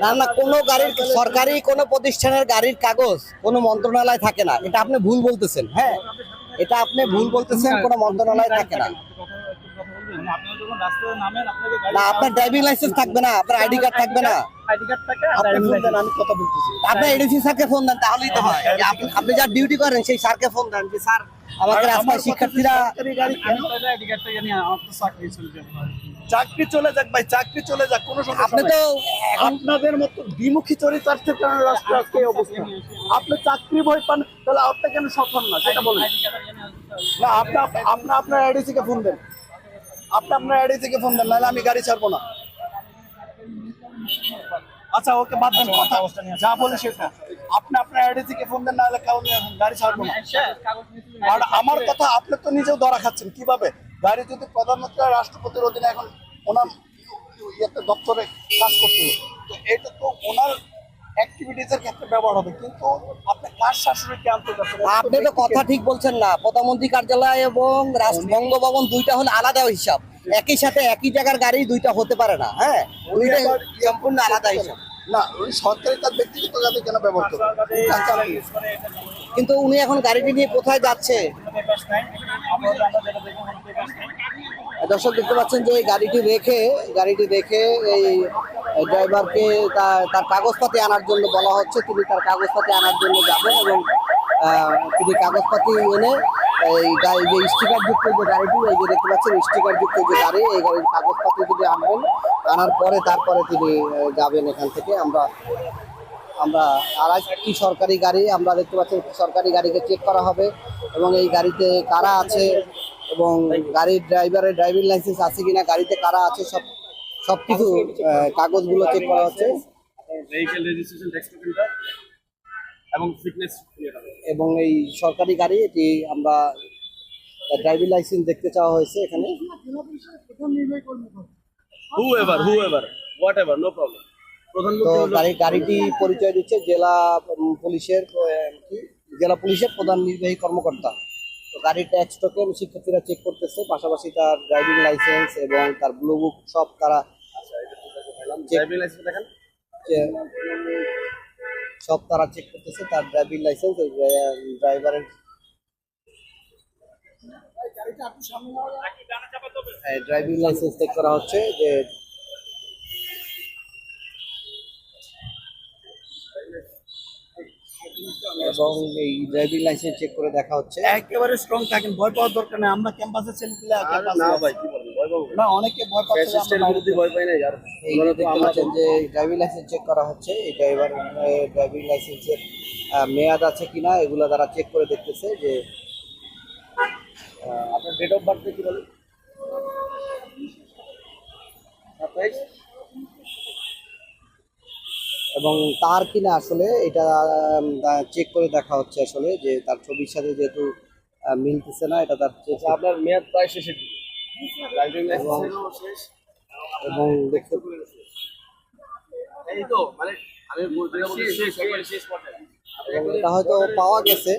না না, কোনো গাড়ির সরকারি কোনো প্রতিষ্ঠানের গাড়ির কাগজ কোনো মন্ত্রণালয় থাকে না, এটা আপনি ভুল বলতেছেন। হ্যাঁ, এটা আপনি ভুল বলতেছেন, কোনো মন্ত্রণালয় থাকে না। না, আপনার ড্রাইভিং লাইসেন্স থাকবে না, আপনার আইডি কার্ড থাকবে না। আপনি ফোন দেন, আমি কথা বলতেছি। আপনার এডিসি স্যারকে ফোন দেন, তাহলেই তো হয়। আপনি যা ডিউটি করেন সেই স্যারকে ফোন দেন যে স্যার আমাকে রাস্তায় শিক্ষার্থীরা। চাকরি চলে যাক ভাই, চাকরি চলে যাক, কোনো সমস্যা আপনি নাই। তো আপনাদের মতো দ্বিমুখী চরিতার্থের কারণে রাষ্ট্র আজকে এই অবস্থা। আপনি চাকরি ভয় পান, তাহলে আপনি কেন সফল না সেটা বলেন। না, আপনার এডিসি কে ফোন দেন, আপনার এডিসি কে ফোন দেন, নাহলে আমি গাড়ি ছাড়বো না। আচ্ছা ওকে বাদ দেন, কথা যা বলে সেটা। আপনার এডিসি কে ফোন দেন, নাহলে গাড়ি ছাড়বো না। আর আমার কথা, আপনি তো নিজেও ধরা খাচ্ছেন। কিভাবে গাড়ি যদি প্রধানমন্ত্রী আর রাষ্ট্রপতির অধীনে এখন ওনার ইয়েতে দপ্তরে কাজ করতে হবে, তো এটা তো ওনার অ্যাক্টিভিটিসের ক্ষেত্রে ব্যবহার হবে, কিন্তু আপনি কার শাশুড়িকে আনতে যাচ্ছেন? আপনি তো কথা ঠিক বলছেন না। প্রধানমন্ত্রী কার্যালয় এবং বঙ্গভবন দুইটা হলো আলাদা হিসাব। একই সাথে একই জায়গার গাড়ি দুইটা হতে পারে না। হ্যাঁ, দুইটা সম্পূর্ণ আলাদা হিসাব। না, ওই সরকারি কাজ ব্যক্তিগত কাজে কেন ব্যবহার করবে? কিন্তু উনি এখন গাড়িটি নিয়ে কোথায় যাচ্ছে? দর্শক দেখতে পাচ্ছেন যে এই গাড়িটি রেখে এই ড্রাইভারকে তার কাগজপাতি আনার জন্য বলা হচ্ছে। তিনি তার কাগজপাতি আনার জন্য যাবেন এবং তিনি কাগজপাতি এনে এই গাড়ি যে স্টিকার যুক্ত যে গাড়িটি, এই যে দেখতে পাচ্ছেন স্টিকার যুক্ত যে গাড়ি, এই গাড়ির কাগজপাতি তিনি আনবেন। আনার পরে তারপরে তিনি যাবেন এখান থেকে। আমরা আর একটি সরকারি গাড়ি আমরা দেখতে পাচ্ছি। সরকারি গাড়িকে চেক করা হবে এবং এই গাড়িতে কারা আছে এবং গাড়ির ড্রাইভারের ড্রাইভিং লাইসেন্স আছে কিনা, গাড়িতে কারা আছে সবকিছু কাগজগুলো চেক করা হচ্ছে এবং এই সরকারি গাড়ি এটি আমরা ড্রাইভিং লাইসেন্স দেখতে চাওয়া হয়েছে এখানে। তো গাড়িটি পরিচয় দিচ্ছে জেলা পুলিশের প্রধান নির্বাহী কর্মকর্তা। তো গাড়ির ট্যাক্স টোকেন শিক্ষার্থীরা চেক করতেছে, পাশাপাশি তার ড্রাইভিং লাইসেন্স এবং তার ব্লু বুক সব তারা চেক করতেছে। তার ড্রাইভিং লাইসেন্স, ড্রাইভারের ড্রাইভিং লাইসেন্স চেক করা হচ্ছে যে এবং এই ড্রাইভিং লাইসেন্স চেক করে দেখা হচ্ছে। একেবারে স্ট্রং থাকেন, ভয় পাওয়ার দরকার নেই। আমরা ক্যাম্পাসে ছেলেপিলে না ভাই, কি বলেন, ভয় পাবো না? অনেকে ভয় পাচ্ছে, আমরা ভয় পাই না। যার এইগুলো দেখতে পাচ্ছেন যে ড্রাইভিং লাইসেন্স চেক করা হচ্ছে। এই ড্রাইভিং লাইসেন্সের মেয়াদ আছে কিনা এগুলো তারা চেক করে দেখতেছে। যে আপনার ডেট অফ বার্থ কি বলেন? এবং তার কিনা আসলে এটা চেক করে দেখা হচ্ছে আসলে যে তার ছবির সাথে যেহেতু মিলতেছে না, এটা তার আপনার মেয়াদ প্রায় শেষের দিকে, ড্রাইভিং লাইসেন্স শেষ এবং দেখতে এই তো মানে আমি বলতে শেষ পর্যায়ে এটা হয়তো পাওয়া গেছে।